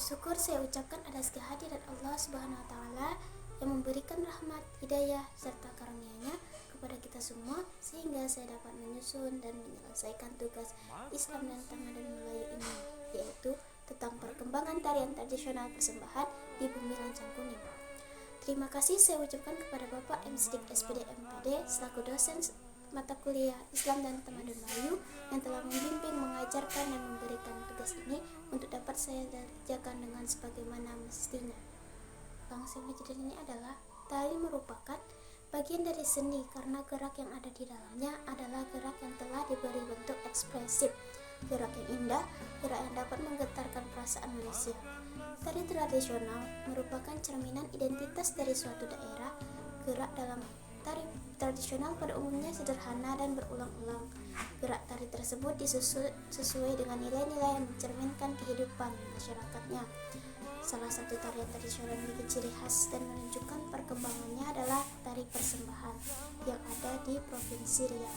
syukur saya ucapkan atas kehadiran Allah Subhanahu wa taala yang memberikan rahmat, hidayah serta karunia-Nya kepada kita semua sehingga saya dapat menyusun dan menyelesaikan tugas Islam dan Tamadun Melayu ini, yaitu tentang perkembangan tarian tradisional persembahan di Bumi Lancang Kuning. Terima kasih saya ucapkan kepada Bapak M. Siddiq SPD MPD selaku dosen mata kuliah Islam dan Tamadun Melayu yang telah membimbing, mengajarkan dan memberikan tugas ini untuk dapat saya kerjakan dengan sebagaimana mestinya. Langsung judul ini adalah tari merupakan bagian dari seni karena gerak yang ada di dalamnya adalah gerak yang telah diberi bentuk ekspresif, gerak yang indah, gerak yang dapat menggetarkan perasaan manusia. Tari tradisional merupakan cerminan identitas dari suatu daerah. Gerak dalam tari tradisional pada umumnya sederhana dan berulang-ulang. Gerak tari tersebut disusun sesuai dengan nilai-nilai yang mencerminkan kehidupan masyarakatnya. Salah satu tarian tradisional yang memiliki ciri khas dan menunjukkan perkembangannya adalah tari persembahan yang ada di Provinsi Riau.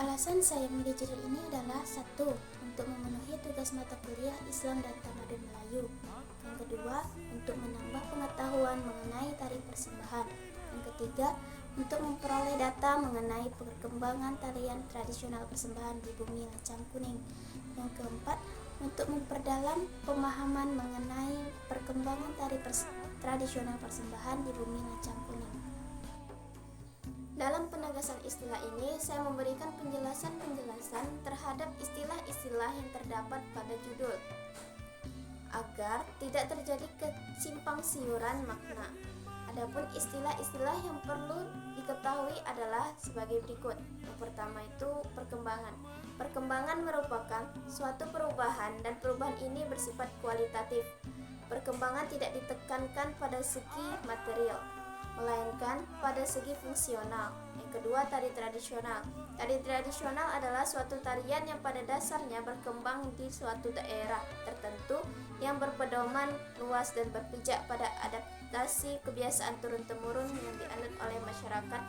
Alasan saya memilih judul ini adalah satu, untuk memenuhi tugas mata kuliah Islam dan Tamadun Melayu. Yang kedua, untuk menambah pengetahuan mengenai tari persembahan. Yang ketiga, untuk memperoleh data mengenai perkembangan tarian tradisional persembahan di Bumi Lancang Kuning. Yang keempat, untuk memperdalam pemahaman mengenai perkembangan tari tradisional persembahan di Bumi Lancang Kuning. Dalam penegasan istilah ini, saya memberikan penjelasan terhadap istilah-istilah yang terdapat pada judul, agar tidak terjadi kesimpang siuran makna. Adapun istilah-istilah yang perlu diketahui adalah sebagai berikut. Yang pertama itu perkembangan. Perkembangan merupakan suatu perubahan dan perubahan ini bersifat kualitatif. Perkembangan tidak ditekankan pada segi material, melainkan pada segi fungsional. Yang kedua, tari tradisional. Tari tradisional adalah suatu tarian yang pada dasarnya berkembang di suatu daerah tertentu yang berpedoman luas dan berpijak pada adaptasi kebiasaan turun-temurun yang dianut oleh masyarakat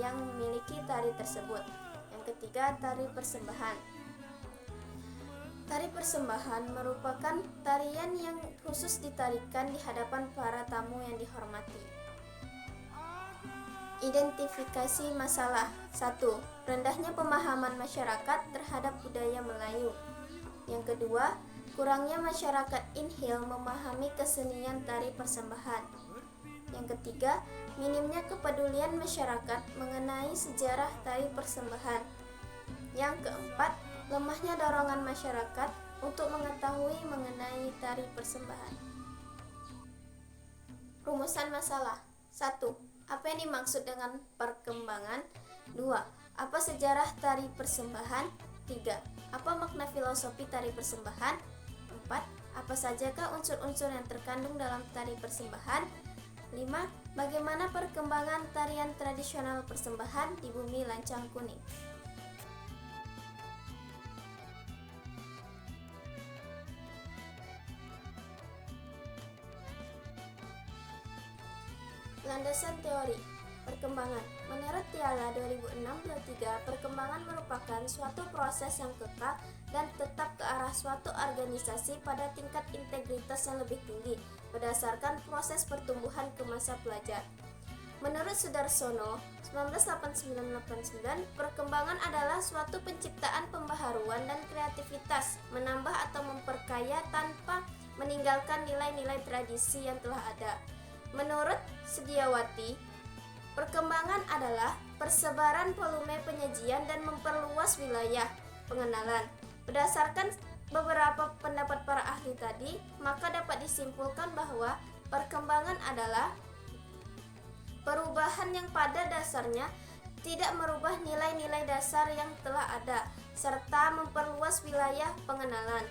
yang memiliki tari tersebut. Yang ketiga, tari persembahan. Tari persembahan merupakan tarian yang khusus ditarikan di hadapan para tamu yang dihormati. Identifikasi masalah. 1. Rendahnya pemahaman masyarakat terhadap budaya Melayu. Yang kedua, kurangnya masyarakat Inhil memahami kesenian tari persembahan. Yang ketiga, minimnya kepedulian masyarakat mengenai sejarah tari persembahan. Yang keempat, lemahnya dorongan masyarakat untuk mengetahui mengenai tari persembahan. Rumusan masalah. 1. Apa yang dimaksud dengan perkembangan? 2. Apa sejarah tari persembahan? 3. Apa makna filosofi tari persembahan? 4. Apa sajakah unsur-unsur yang terkandung dalam tari persembahan? 5. Bagaimana perkembangan tarian tradisional persembahan di Bumi Lancang Kuning? Landasan teori perkembangan. Menurut Tiala 2006-23, perkembangan merupakan suatu proses yang kekal dan tetap ke arah suatu organisasi pada tingkat integritas yang lebih tinggi berdasarkan proses pertumbuhan ke masa pelajar. Menurut Sudarsono 1989-89, perkembangan adalah suatu penciptaan pembaharuan dan kreativitas, menambah atau memperkaya tanpa meninggalkan nilai-nilai tradisi yang telah ada. Menurut Sediawati, perkembangan adalah persebaran volume penyajian dan memperluas wilayah pengenalan. Berdasarkan beberapa pendapat para ahli tadi, maka dapat disimpulkan bahwa perkembangan adalah perubahan yang pada dasarnya tidak merubah nilai-nilai dasar yang telah ada, serta memperluas wilayah pengenalan.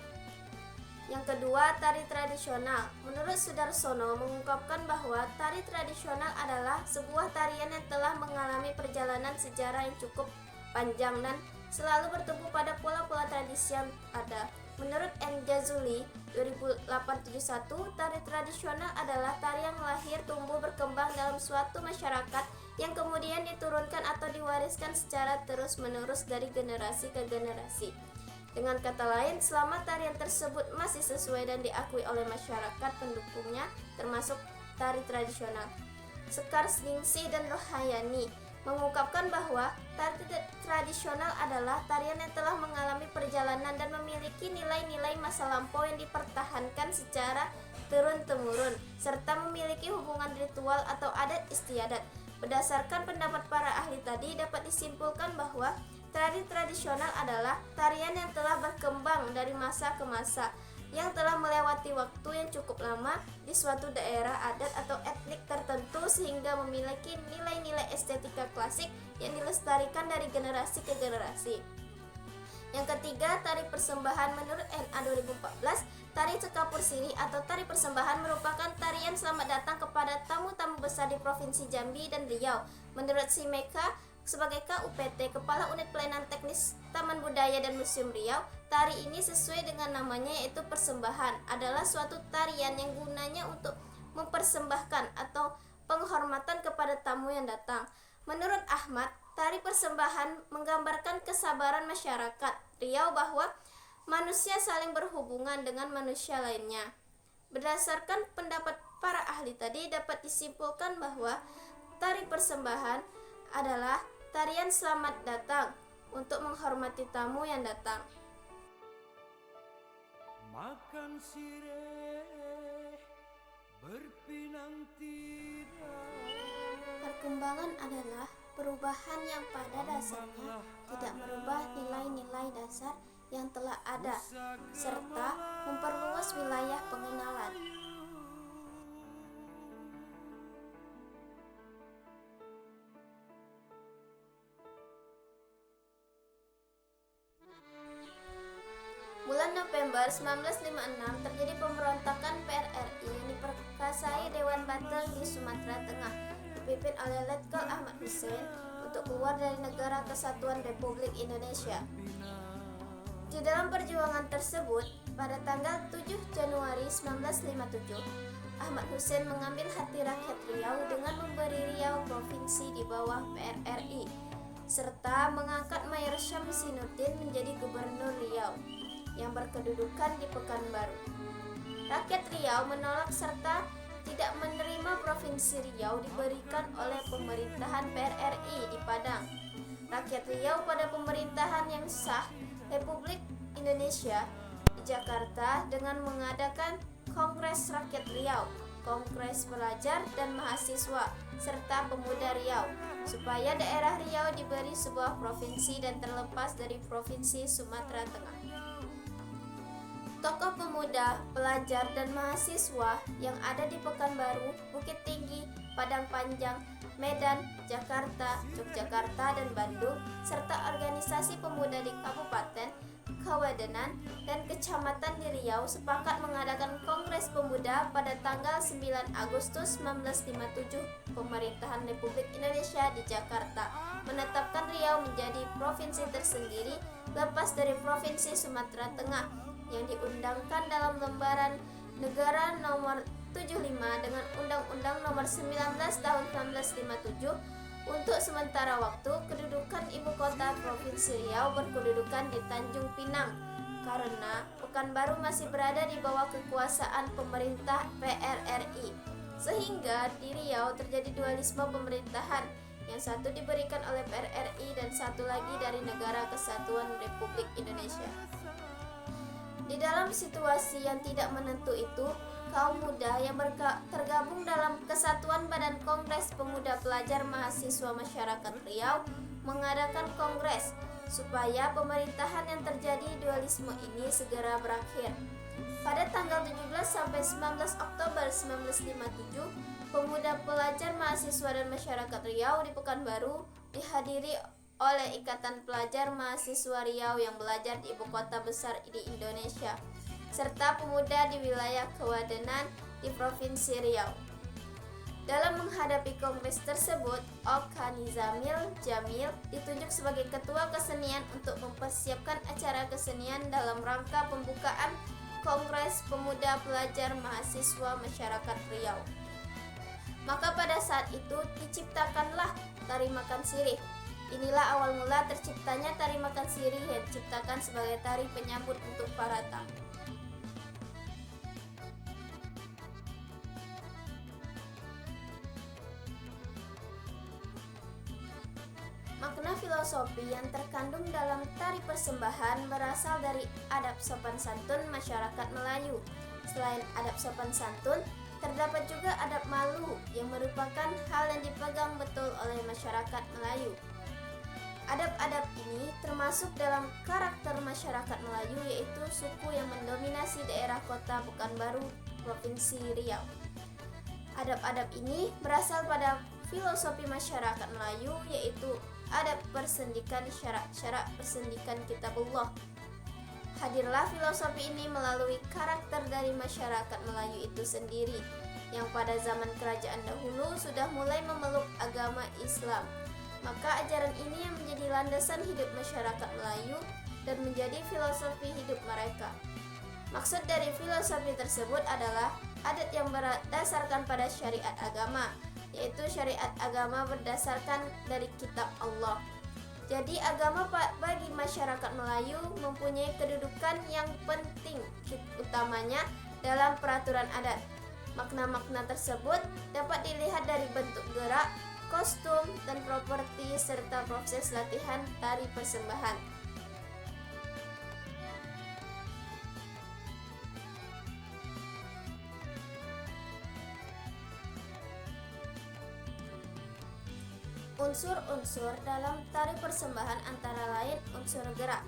Yang kedua, tari tradisional. Menurut Sudarsono mengungkapkan bahwa tari tradisional adalah sebuah tarian yang telah mengalami perjalanan sejarah yang cukup panjang dan selalu bertumbuh pada pola-pola tradisi yang ada. Menurut N. Jazuli 2871, tari tradisional adalah tari yang lahir, tumbuh, berkembang dalam suatu masyarakat yang kemudian diturunkan atau diwariskan secara terus-menerus dari generasi ke generasi. Dengan kata lain, selama tarian tersebut masih sesuai dan diakui oleh masyarakat pendukungnya, termasuk tari tradisional. Sekar Ningsih dan Rohayani mengungkapkan bahwa tari tradisional adalah tarian yang telah mengalami perjalanan dan memiliki nilai-nilai masa lampau yang dipertahankan secara turun-temurun, serta memiliki hubungan ritual atau adat istiadat. Berdasarkan pendapat para ahli tadi, dapat disimpulkan bahwa tari tradisional adalah tarian yang telah berkembang dari masa ke masa, yang telah melewati waktu yang cukup lama di suatu daerah adat atau etnik tertentu sehingga memiliki nilai-nilai estetika klasik yang dilestarikan dari generasi ke generasi. Yang ketiga, tari persembahan. Menurut NA 2014, tari Cekapur Siri atau tari persembahan merupakan tarian selamat datang kepada tamu-tamu besar di Provinsi Jambi dan Riau. Menurut Simeka, sebagai KUPT, Kepala Unit Pelayanan Teknis Taman Budaya dan Museum Riau, tari ini sesuai dengan namanya yaitu persembahan, adalah suatu tarian yang gunanya untuk mempersembahkan atau penghormatan kepada tamu yang datang. Menurut Ahmad, tari persembahan menggambarkan kesabaran masyarakat Riau bahwa manusia saling berhubungan dengan manusia lainnya. Berdasarkan pendapat para ahli tadi, dapat disimpulkan bahwa tari persembahan adalah tarian selamat datang untuk menghormati tamu yang datang. Makan sireh berpinang tirai. Perkembangan adalah perubahan yang pada dasarnya tidak merubah nilai-nilai dasar yang telah ada, serta memperluas wilayah pengenalan. Bulan November 1956 terjadi pemberontakan PRRI yang diperkasai Dewan Batang di Sumatera Tengah, dipimpin oleh Letkol Ahmad Hussein untuk keluar dari Negara Kesatuan Republik Indonesia. Di dalam perjuangan tersebut, pada tanggal 7 Januari 1957, Ahmad Hussein mengambil hati rakyat Riau dengan memberi Riau provinsi di bawah PRRI, serta mengangkat Mayor Syamsinuddin menjadi Gubernur Riau yang berkedudukan di Pekanbaru. Rakyat Riau menolak serta tidak menerima provinsi Riau diberikan oleh pemerintahan PRRI di Padang. Rakyat Riau pada pemerintahan yang sah Republik Indonesia di Jakarta dengan mengadakan Kongres Rakyat Riau, Kongres Pelajar dan Mahasiswa, serta Pemuda Riau, supaya daerah Riau diberi sebuah provinsi dan terlepas dari Provinsi Sumatera Tengah. Tokoh pemuda, pelajar, dan mahasiswa yang ada di Pekanbaru, Bukit Tinggi, Padang Panjang, Medan, Jakarta, Yogyakarta, dan Bandung, serta organisasi pemuda di kabupaten, kawadenan, dan kecamatan di Riau sepakat mengadakan Kongres Pemuda pada tanggal 9 Agustus 1957. Pemerintahan Republik Indonesia di Jakarta menetapkan Riau menjadi provinsi tersendiri lepas dari Provinsi Sumatera Tengah yang diundangkan dalam Lembaran Negara Nomor 75 dengan Undang-Undang Nomor 19 Tahun 1957. Untuk sementara waktu, kedudukan ibu kota Provinsi Riau berkedudukan di Tanjung Pinang karena Pekanbaru masih berada di bawah kekuasaan pemerintah PRRI, sehingga di Riau terjadi dualisme pemerintahan, yang satu diberikan oleh PRRI dan satu lagi dari Negara Kesatuan Republik Indonesia. Di dalam situasi yang tidak menentu itu, kaum muda yang tergabung dalam Kesatuan Badan Kongres Pemuda Pelajar Mahasiswa Masyarakat Riau mengadakan kongres supaya pemerintahan yang terjadi dualisme ini segera berakhir. Pada tanggal 17 sampai 19 Oktober 1957, pemuda pelajar mahasiswa dan masyarakat Riau di Pekanbaru dihadiri oleh Ikatan Pelajar Mahasiswa Riau yang belajar di ibu kota besar di Indonesia, serta pemuda di wilayah Kawadenan di Provinsi Riau. Dalam menghadapi kongres tersebut, Oka Nizamil Jamil ditunjuk sebagai ketua kesenian untuk mempersiapkan acara kesenian dalam rangka pembukaan Kongres Pemuda Pelajar Mahasiswa Masyarakat Riau. Maka pada saat itu diciptakanlah tari makan sirih. Inilah awal mula terciptanya tari makan sirih yang diciptakan sebagai tari penyambut untuk para tamu. Makna filosofi yang terkandung dalam tari persembahan berasal dari adab sopan santun masyarakat Melayu. Selain adab sopan santun, terdapat juga adab malu yang merupakan hal yang dipegang betul oleh masyarakat Melayu. Adab-adab ini termasuk dalam karakter masyarakat Melayu, yaitu suku yang mendominasi daerah kota Pekanbaru, Provinsi Riau. Adab-adab ini berasal pada filosofi masyarakat Melayu, yaitu adab persendikan, syarak-syarak persendikan kitabullah. Hadirlah filosofi ini melalui karakter dari masyarakat Melayu itu sendiri, yang pada zaman kerajaan dahulu sudah mulai memeluk agama Islam. Maka ajaran ini yang menjadi landasan hidup masyarakat Melayu dan menjadi filosofi hidup mereka. Maksud dari filosofi tersebut adalah adat yang berdasarkan pada syariat agama, yaitu syariat agama berdasarkan dari kitab Allah. Jadi agama bagi masyarakat Melayu mempunyai kedudukan yang penting utamanya dalam peraturan adat. Makna-makna tersebut dapat dilihat dari bentuk gerak, kostum, dan properti serta proses latihan tari persembahan. Unsur-unsur dalam tari persembahan antara lain unsur gerak.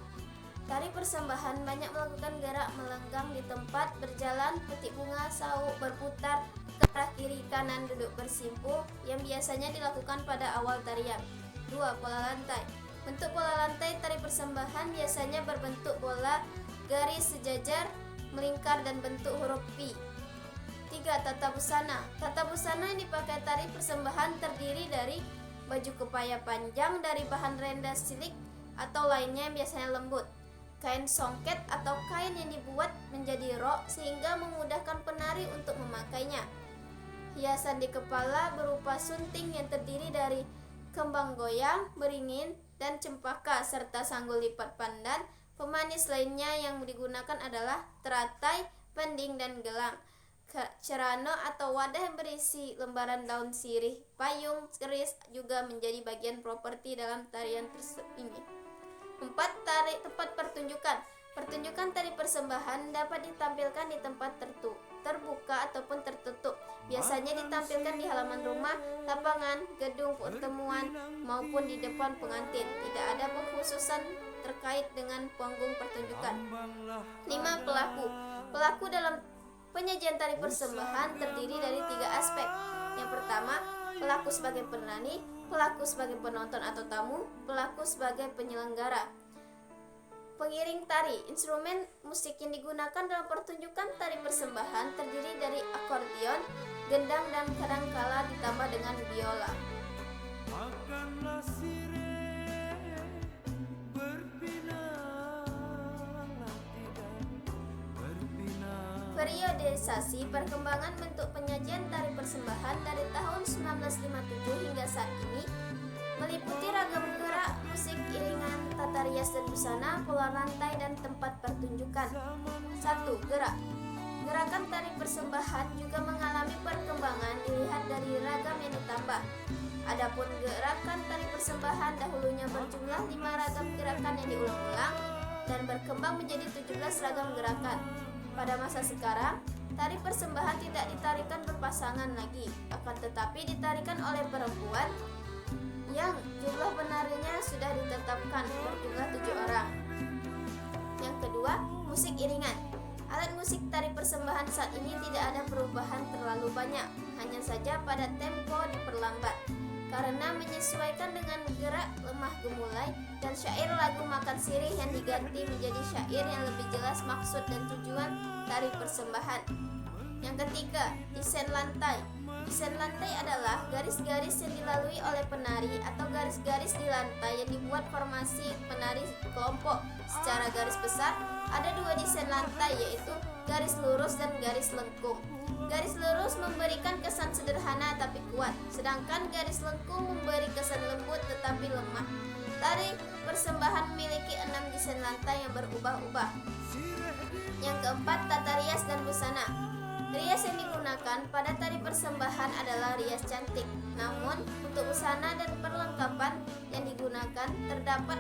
Tari persembahan banyak melakukan gerak melenggang di tempat, berjalan, petik bunga, sauk, berputar, ke arah kiri kanan, duduk bersimpuh yang biasanya dilakukan pada awal tarian. 2. Pola lantai. Bentuk pola lantai tari persembahan biasanya berbentuk bola, garis sejajar, melingkar, dan bentuk huruf P. 3. Tata busana. Tata busana yang dipakai tari persembahan terdiri dari baju kepaya panjang dari bahan renda silik atau lainnya yang biasanya lembut, kain songket atau kain yang dibuat menjadi rok sehingga memudahkan penari untuk memakainya. Hiasan di kepala berupa sunting yang terdiri dari kembang goyang, beringin, dan cempaka serta sanggul lipat pandan. Pemanis lainnya yang digunakan adalah teratai, pending, dan gelang. Cerano atau wadah yang berisi lembaran daun sirih, payung, keris juga menjadi bagian properti dalam tarian ini. 4. Tempat pertunjukan. Pertunjukan tari persembahan dapat ditampilkan di tempat terbuka ataupun tertutup. Biasanya ditampilkan di halaman rumah, lapangan, gedung pertemuan, maupun di depan pengantin. Tidak ada pengkhususan terkait dengan panggung pertunjukan. 5. Pelaku. Pelaku dalam penyajian tari persembahan terdiri dari 3 aspek. Yang pertama, pelaku sebagai penari, pelaku sebagai penonton atau tamu, pelaku sebagai penyelenggara. Pengiring tari. Instrumen musik yang digunakan dalam pertunjukan tari persembahan terdiri dari akordeon, gendang, dan kadangkala ditambah dengan biola. Makanlah sirih, berpinanglah tidak berpinang. Periodisasi perkembangan bentuk penyajian tari persembahan dari tahun 1957 hingga saat ini meliputi ragam gerak, musik iringan, tata rias dan busana, pola lantai, dan tempat pertunjukan. 1. Gerak. Gerakan tari persembahan juga mengalami perkembangan dilihat dari ragam yang ditambah. Adapun gerakan tari persembahan dahulunya berjumlah 5 ragam gerakan yang diulang-ulang dan berkembang menjadi 17 ragam gerakan. Pada masa sekarang, tari persembahan tidak ditarikan berpasangan lagi, akan tetapi ditarikan oleh perempuan yang jumlah penarinya sudah ditetapkan berjumlah 7 orang. Yang kedua, musik iringan. Alat musik tari persembahan saat ini tidak ada perubahan terlalu banyak, hanya saja pada tempo diperlambat karena menyesuaikan dengan gerak lemah gemulai dan syair lagu makan sirih yang diganti menjadi syair yang lebih jelas maksud dan tujuan tari persembahan. Yang ketiga, desain lantai. Desain lantai adalah garis-garis yang dilalui oleh penari atau garis-garis di lantai yang dibuat formasi penari kelompok. Secara garis besar, ada 2 desain lantai, yaitu garis lurus dan garis lengkung. Garis lurus memberikan kesan sederhana tapi kuat, sedangkan garis lengkung memberi kesan lembut tetapi lemah. Tari persembahan memiliki 6 desain lantai yang berubah-ubah. Yang keempat, tata rias dan busana. Rias yang digunakan pada tari persembahan adalah rias cantik. Namun, untuk busana dan perlengkapan yang digunakan terdapat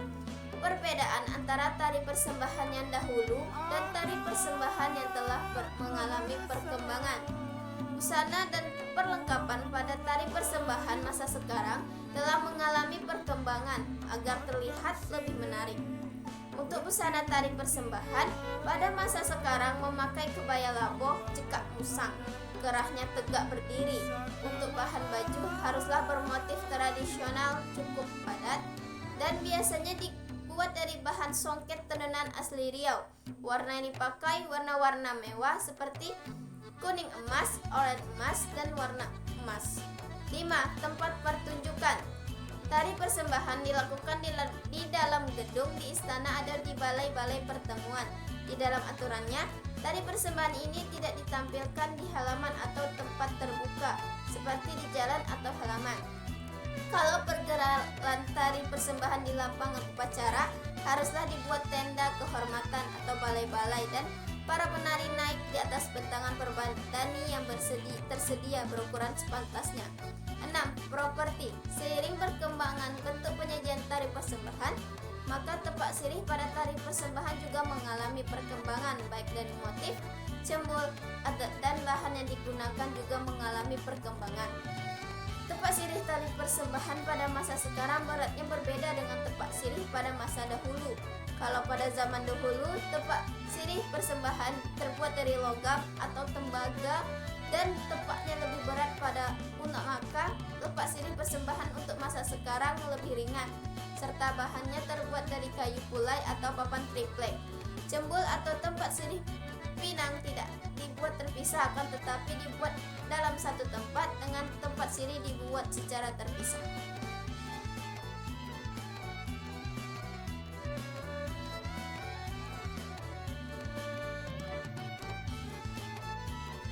perbedaan antara tari persembahan yang dahulu dan tari persembahan yang telah mengalami perkembangan. Busana dan perlengkapan pada tari persembahan masa sekarang telah mengalami perkembangan agar terlihat lebih menarik. Untuk busana tari persembahan pada masa sekarang memakai kebaya laboh cekak musang, kerahnya tegak berdiri. Untuk bahan baju haruslah bermotif tradisional cukup padat dan biasanya dibuat dari bahan songket tenunan asli Riau. Warna yang dipakai warna-warna mewah seperti kuning emas, oranye emas, dan warna emas. 5. Tempat pertunjukan. Tari persembahan dilakukan di dalam gedung di istana atau di balai-balai pertemuan. Di dalam aturannya, tari persembahan ini tidak ditampilkan di halaman atau tempat terbuka, seperti di jalan atau halaman. Kalau pergerakan tari persembahan di lapangan upacara, haruslah dibuat tenda kehormatan atau balai-balai dan para penari naik di atas bentangan perbandani yang tersedia berukuran sepantasnya. 6. Properti. Seiring perkembangan bentuk penyajian tari persembahan, maka tepak sirih pada tari persembahan juga mengalami perkembangan, baik dari motif, cembul, dan bahan yang digunakan juga mengalami perkembangan. Tepak sirih tari persembahan pada masa sekarang beratnya berbeda dengan tepak sirih pada masa dahulu. Kalau pada zaman dahulu, tepak sirih persembahan terbuat dari logam atau tembaga dan tepaknya lebih berat pada pundak, maka tepak sirih persembahan untuk masa sekarang lebih ringan, serta bahannya terbuat dari kayu pulai atau papan triplek. Cembul atau tempat sirih pinang tidak dibuat terpisah, akan tetapi dibuat dalam satu tempat dengan tempat sirih dibuat secara terpisah.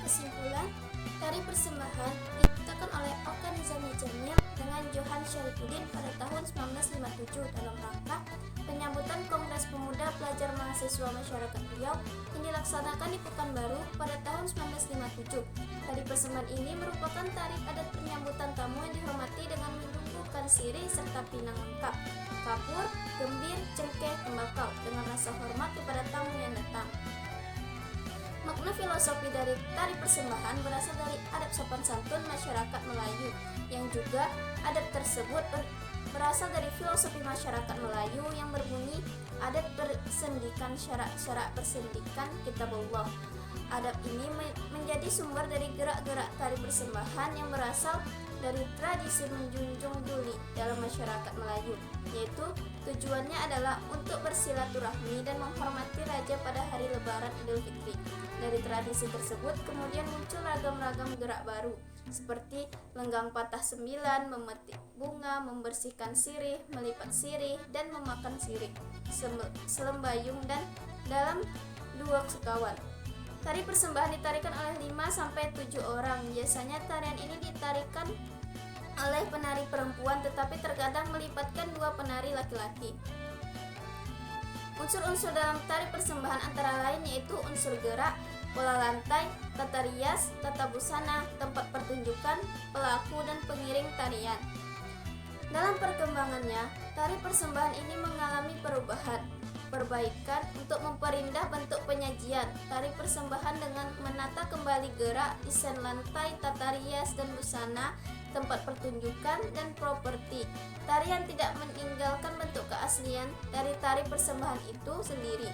Kesimpulan, tari persembahan diciptakan oleh Oka Nizami Jamil dengan Johan Syarifuddin pada tahun 1957 dalam rangka penyambutan Kongres Pemuda Pelajar Mahasiswa Masyarakat Riau yang dilaksanakan di Pekanbaru pada tahun 1957. Tari persembahan ini merupakan tari adat penyambutan tamu yang dihormati dengan menumbuhkan sirih serta pinang lengkap, kapur, gembir, cengkeh, tembakau dengan rasa hormat kepada tamu yang datang. Makna filosofi dari tari persembahan berasal dari adab sopan santun masyarakat Melayu, yang juga adab tersebut berasal dari filosofi masyarakat Melayu yang berbunyi adat persendikan syarak-syarak persendikan kitabullah. Adab ini menjadi sumber dari gerak-gerak tari persembahan yang berasal dari tradisi menjunjung duli dalam masyarakat Melayu, yaitu tujuannya adalah untuk bersilaturahmi dan menghormati raja pada hari Lebaran Idul Fitri. Dari tradisi tersebut kemudian muncul ragam-ragam gerak baru seperti lenggang patah sembilan, memetik bunga, membersihkan sirih, melipat sirih, dan memakan sirih, selembayung, dan dalam 2 sekawan. Tari persembahan ditarikan oleh 5-7 orang. Biasanya tarian ini ditarikan oleh penari perempuan, tetapi terkadang melibatkan 2 penari laki-laki. Unsur-unsur dalam tari persembahan antara lain yaitu unsur gerak, pola lantai, tata rias, tata busana, tempat pertunjukan, pelaku, dan pengiring tarian. Dalam perkembangannya, tari persembahan ini mengalami perbaikan untuk memperindah bentuk penyajian. Tari persembahan dengan menata kembali gerak, desain lantai, tata rias dan busana, tempat pertunjukan, dan properti. Tarian tidak meninggalkan bentuk keaslian dari tari persembahan itu sendiri.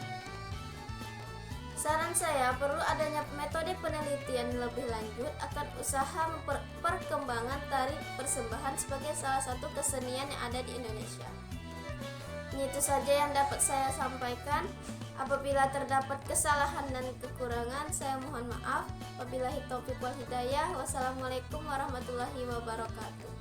Saran saya, perlu adanya metode penelitian lebih lanjut akan usaha perkembangan tari persembahan sebagai salah satu kesenian yang ada di Indonesia. Itu saja yang dapat saya sampaikan. Apabila terdapat kesalahan dan kekurangan, saya mohon maaf. Wabillahi taufiq wal hidayah. Wassalamualaikum warahmatullahi wabarakatuh.